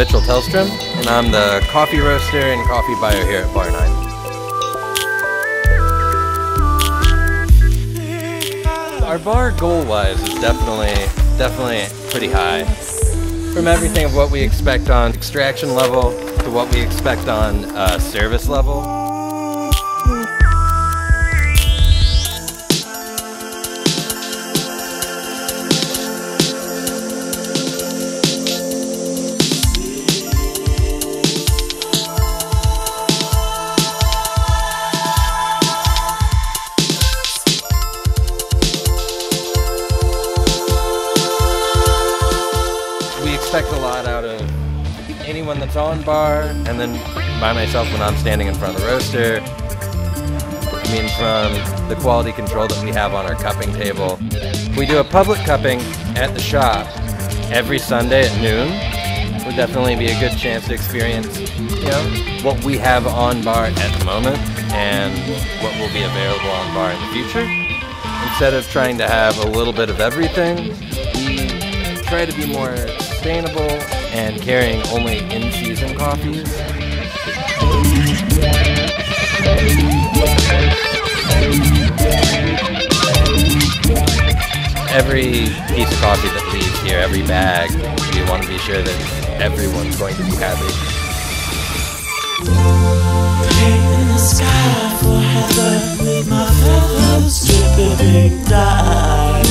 Tellstrom, and I'm the coffee roaster and coffee buyer here at Bar 9. Our bar goal-wise is definitely pretty high. From everything of what we expect on extraction level to what we expect on service level. We expect a lot out of anyone that's on bar, and then by myself when I'm standing in front of the roaster. I mean, from the quality control that we have on our cupping table. We do a public cupping at the shop every Sunday at noon. Would definitely be a good chance to experience, you know, what we have on bar at the moment and what will be available on bar in the future. Instead of trying to have a little bit of everything, we try to be more sustainable and carrying only in-season coffees. Every piece of coffee that leaves here, every bag, we want to be sure that everyone's going to be happy. In the sky for heaven with my feathers dripping, die.